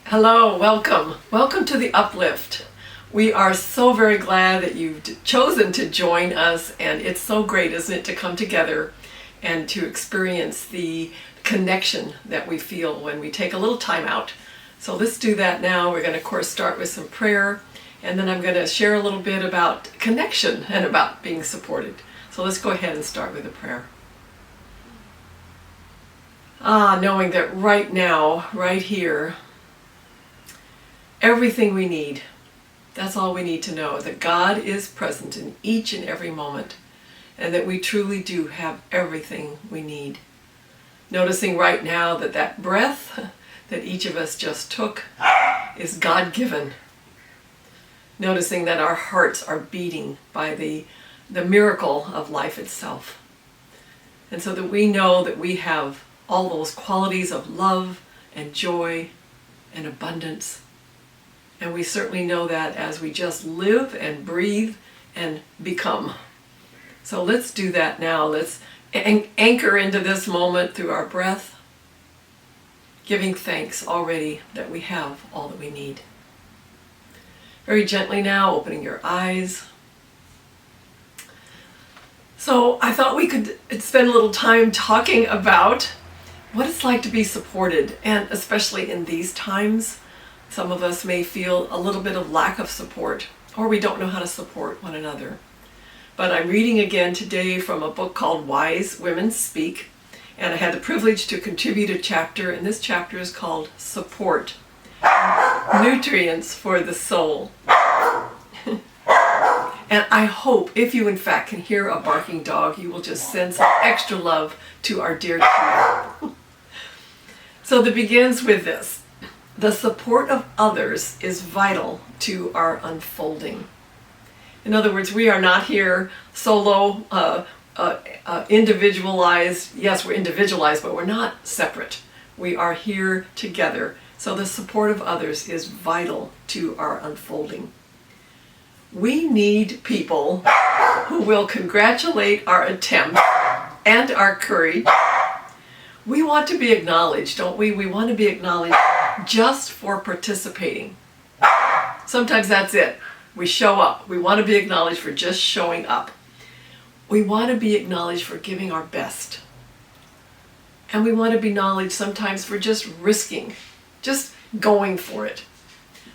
Hello, welcome. Welcome to the Uplift. We are so very glad that you've chosen to join us, and it's so great, isn't it, to come together and to experience the connection that we feel when we take a little time out. So let's do that now. We're going to, of course, start with some prayer, and then I'm going to share a little bit about connection and about being supported. So let's go ahead and start with a prayer. Knowing that right now, right here, everything we need, that's all we need to know, that God is present in each and every moment, and that we truly do have everything we need. Noticing right now that that breath that each of us just took is God-given. Noticing that our hearts are beating by the miracle of life itself. And so that we know that we have all those qualities of love and joy and abundance. And we certainly know that as we just live and breathe and become. So let's do that now. Let's anchor into this moment through our breath, giving thanks already that we have all that we need. Very gently now, opening your eyes. So I thought we could spend a little time talking about what it's like to be supported, and especially in these times. Some of us may feel a little bit of lack of support, or we don't know how to support one another. But I'm reading again today from a book called Wise Women Speak, and I had the privilege to contribute a chapter, and this chapter is called Support, Nutrients for the Soul. And I hope, if you in fact can hear a barking dog, you will just send some extra love to our dear children. So that begins with this. The support of others is vital to our unfolding. In other words, we are not here solo, individualized. Yes, we're individualized, but we're not separate. We are here together. So the support of others is vital to our unfolding. We need people who will congratulate our attempt and our courage. We want to be acknowledged, don't we? We want to be acknowledged just for participating. Sometimes that's it. We show up. We want to be acknowledged for just showing up. We want to be acknowledged for giving our best. And we want to be acknowledged sometimes for just risking, just going for it.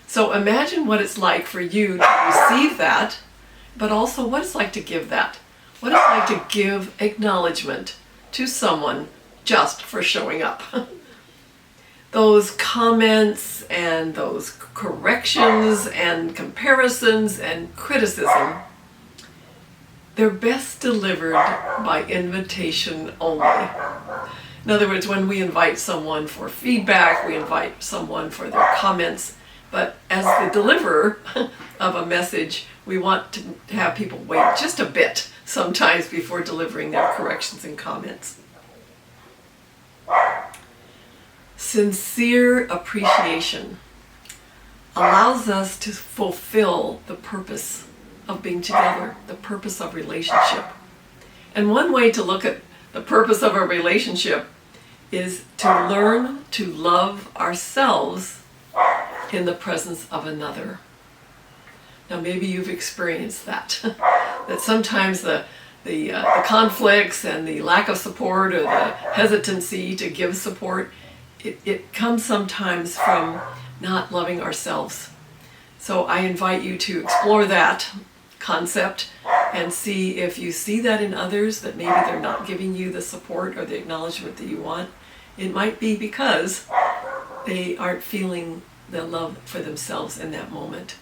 So imagine what it's like for you to receive that, but also what it's like to give that. What it's like to give acknowledgement to someone just for showing up. Those comments and those corrections and comparisons and criticism, they're best delivered by invitation only. In other words, when we invite someone for feedback, we invite someone for their comments, but as the deliverer of a message, we want to have people wait just a bit sometimes before delivering their corrections and comments. Sincere appreciation allows us to fulfill the purpose of being together, the purpose of relationship. And one way to look at the purpose of a relationship is to learn to love ourselves in the presence of another. Now maybe you've experienced that, that sometimes the conflicts and the lack of support or the hesitancy to give support, it comes sometimes from not loving ourselves. So I invite you to explore that concept and see if you see that in others, that maybe they're not giving you the support or the acknowledgement that you want. It might be because they aren't feeling the love for themselves in that moment.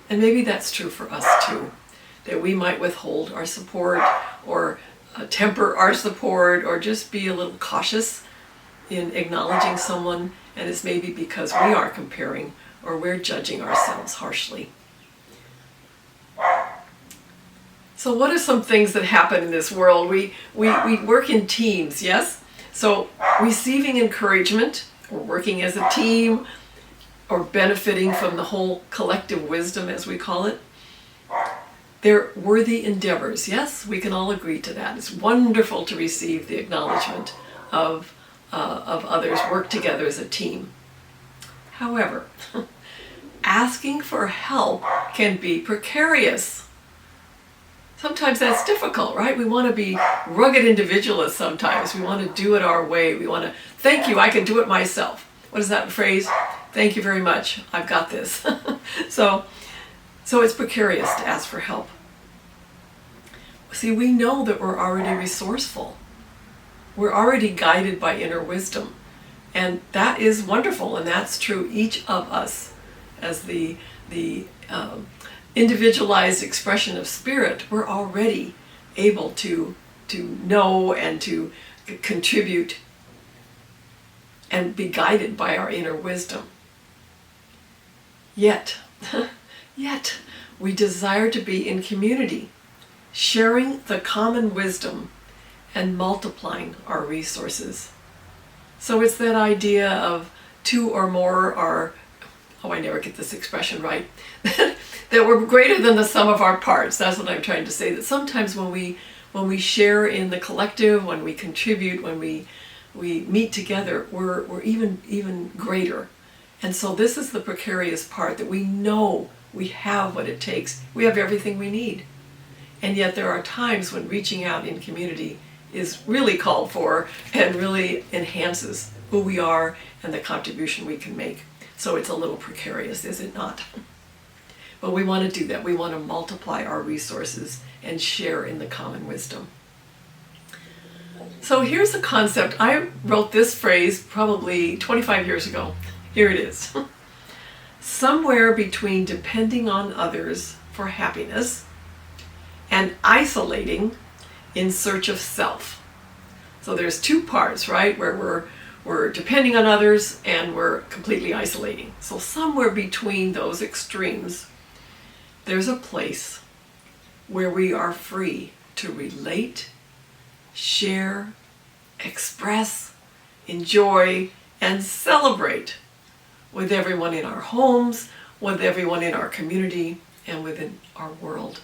And maybe that's true for us too, that we might withhold our support or temper our support or just be a little cautious in acknowledging someone, and it's maybe because we are comparing or we're judging ourselves harshly. So what are some things that happen in this world? We work in teams, yes? So receiving encouragement or working as a team or benefiting from the whole collective wisdom, as we call it, they're worthy endeavors. Yes, we can all agree to that. It's wonderful to receive the acknowledgement of others, work together as a team. However, asking for help can be precarious. Sometimes that's difficult, right? We want to be rugged individualists sometimes. We want to do it our way. We want to, thank you, I can do it myself. What is that phrase? Thank you very much, I've got this. So it's precarious to ask for help. See, we know that we're already resourceful. We're already guided by inner wisdom. And that is wonderful, and that's true each of us as the individualized expression of spirit. We're already able to know and to contribute and be guided by our inner wisdom. Yet we desire to be in community, sharing the common wisdom and multiplying our resources. So it's that idea of two or more are, oh, I never get this expression right, that we're greater than the sum of our parts. That's what I'm trying to say, that sometimes when we share in the collective, when we contribute, when we meet together, we're even greater. And so this is the precarious part, that we know we have what it takes. We have everything we need. And yet there are times when reaching out in community is really called for and really enhances who we are and the contribution we can make. So it's a little precarious, is it not? But we want to do that. We want to multiply our resources and share in the common wisdom. So here's a concept. I wrote this phrase probably 25 years ago. Here it is. Somewhere between depending on others for happiness and isolating in search of self. So there's two parts, right, where we're depending on others and we're completely isolating. So somewhere between those extremes, there's a place where we are free to relate, share, express, enjoy, and celebrate with everyone in our homes, with everyone in our community, and within our world.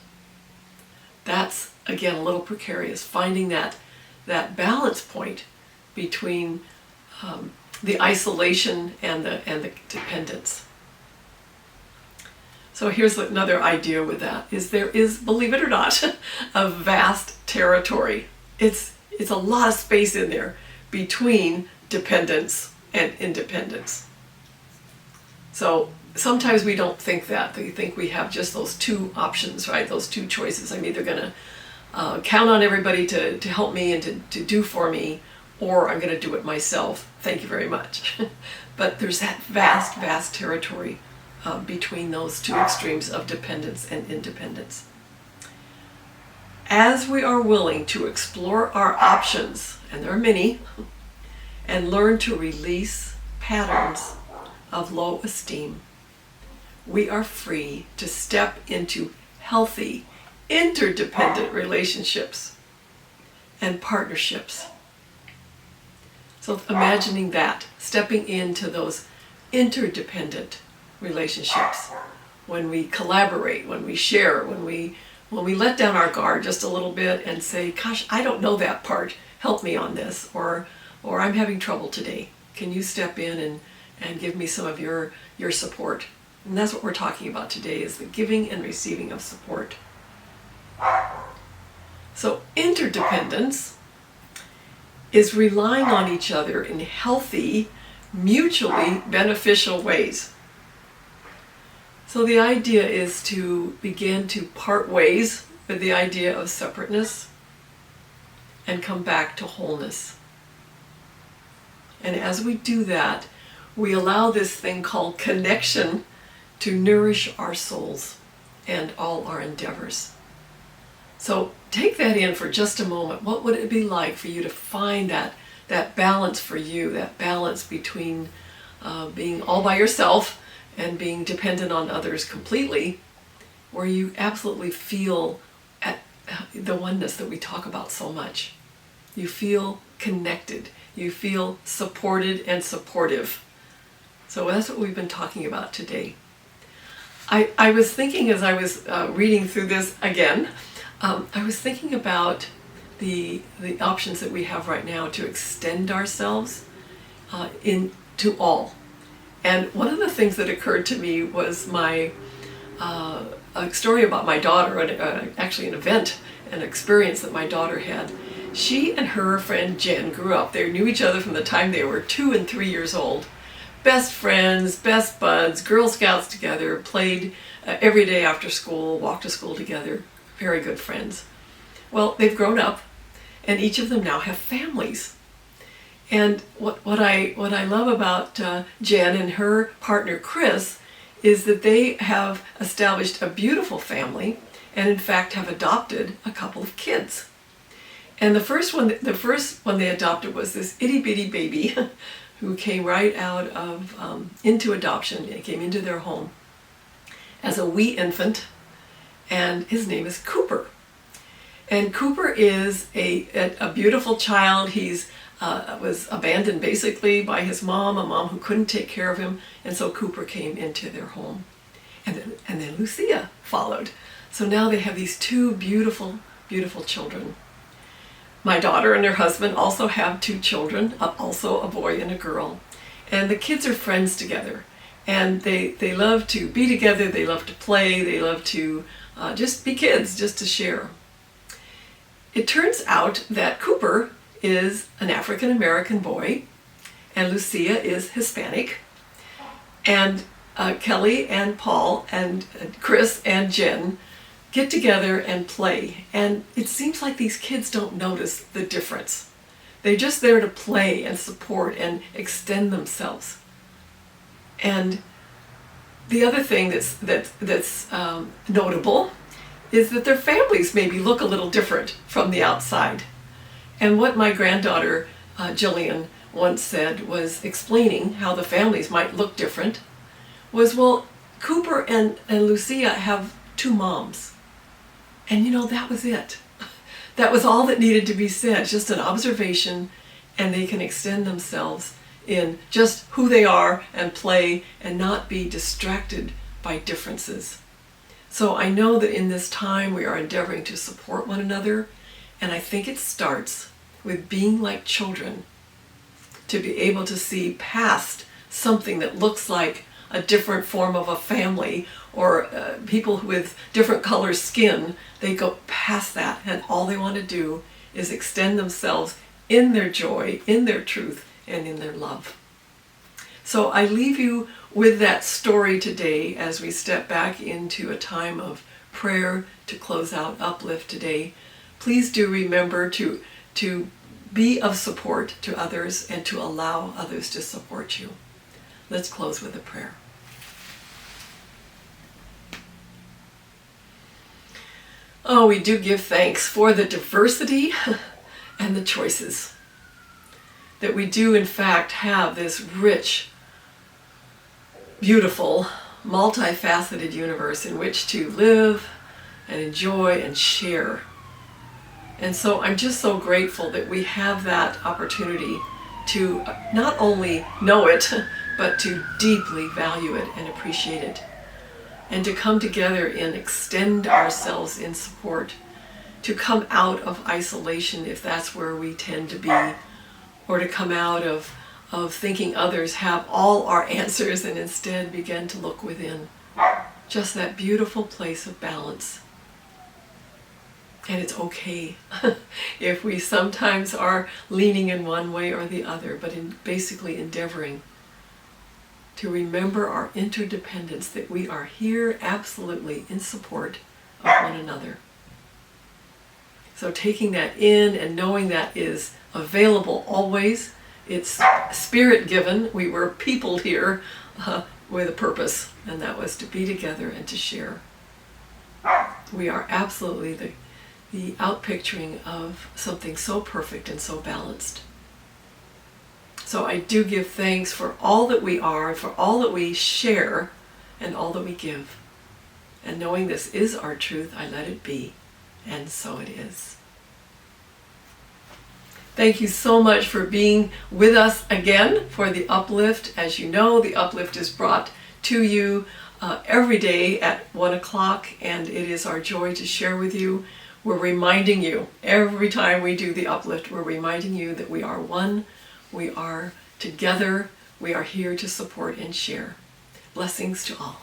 That's, again, a little precarious, finding that balance point between the isolation and the dependence. So here's another idea with that, is there is, believe it or not, a vast territory. It's a lot of space in there between dependence and independence. So sometimes we don't think that. We think we have just those two options, right? Those two choices. I'm either going to count on everybody to help me and to do for me, or I'm going to do it myself. Thank you very much. But there's that vast, vast territory between those two extremes of dependence and independence. As we are willing to explore our options, and there are many, and learn to release patterns of low esteem, we are free to step into healthy, interdependent relationships and partnerships. So imagining that, stepping into those interdependent relationships, when we collaborate, when we share, when we let down our guard just a little bit and say, gosh, I don't know that part, help me on this, or I'm having trouble today. Can you step in and give me some of your support? And that's what we're talking about today, is the giving and receiving of support. So interdependence is relying on each other in healthy, mutually beneficial ways. So the idea is to begin to part ways with the idea of separateness and come back to wholeness. And as we do that, we allow this thing called connection to nourish our souls and all our endeavors. So take that in for just a moment. What would it be like for you to find that balance for you, that balance between being all by yourself and being dependent on others completely, where you absolutely feel at the oneness that we talk about so much. You feel connected. You feel supported and supportive. So that's what we've been talking about today. I was thinking, as I was reading through this again, I was thinking about the options that we have right now to extend ourselves to all. And one of the things that occurred to me was a story about my daughter, actually an event, an experience that my daughter had. She and her friend Jen grew up. They knew each other from the time they were 2 and 3 years old. Best friends, best buds, Girl Scouts together, played every day after school, walked to school together, very good friends. Well, they've grown up, and each of them now have families. And what I love about Jen and her partner Chris is that they have established a beautiful family, and in fact have adopted a couple of kids. And the first one they adopted was this itty bitty baby who came right out of into adoption. It came into their home as a wee infant, and his name is Cooper. And Cooper is a beautiful child. He's was abandoned basically by his mom, a mom who couldn't take care of him, and so Cooper came into their home. And then Lucia followed. So now they have these 2 beautiful, beautiful children. My daughter and her husband also have 2 children, also a boy and a girl. And the kids are friends together. And they love to be together, they love to play, they love to just be kids, just to share. It turns out that Cooper is an African American boy, and Lucia is Hispanic. And Kelly and Paul and Chris and Jen get together and play. And it seems like these kids don't notice the difference. They're just there to play and support and extend themselves. And the other thing that's notable is that their families maybe look a little different from the outside. And what my granddaughter Jillian once said was, explaining how the families might look different, was, well, Cooper and Lucia have 2 moms. And that was it. That was all that needed to be said, just an observation, and they can extend themselves in just who they are and play and not be distracted by differences. So I know that in this time we are endeavoring to support one another, and I think it starts with being like children, to be able to see past something that looks like a different form of a family or people with different color skin. They go past that, and all they want to do is extend themselves in their joy, in their truth, and in their love. So I leave you with that story today as we step back into a time of prayer to close out Uplift today. Please do remember to be of support to others and to allow others to support you. Let's close with a prayer. Oh, we do give thanks for the diversity and the choices. That we do in fact have this rich, beautiful, multifaceted universe in which to live and enjoy and share. And so I'm just so grateful that we have that opportunity to not only know it, but to deeply value it and appreciate it. And to come together and extend ourselves in support, to come out of isolation if that's where we tend to be, or to come out of thinking others have all our answers and instead begin to look within. Just that beautiful place of balance. And it's okay if we sometimes are leaning in one way or the other, but in basically endeavoring to remember our interdependence, that we are here absolutely in support of one another. So taking that in and knowing that is available always, it's spirit given. We were peopled here with a purpose, and that was to be together and to share. We are absolutely the outpicturing of something so perfect and so balanced. So I do give thanks for all that we are, for all that we share, and all that we give. And knowing this is our truth, I let it be, and so it is. Thank you so much for being with us again for the Uplift. As you know, the Uplift is brought to you every day at 1 o'clock, and it is our joy to share with you. We're reminding you, every time we do the Uplift, we're reminding you that we are one, we are together, We are here to support and share. Blessings to all.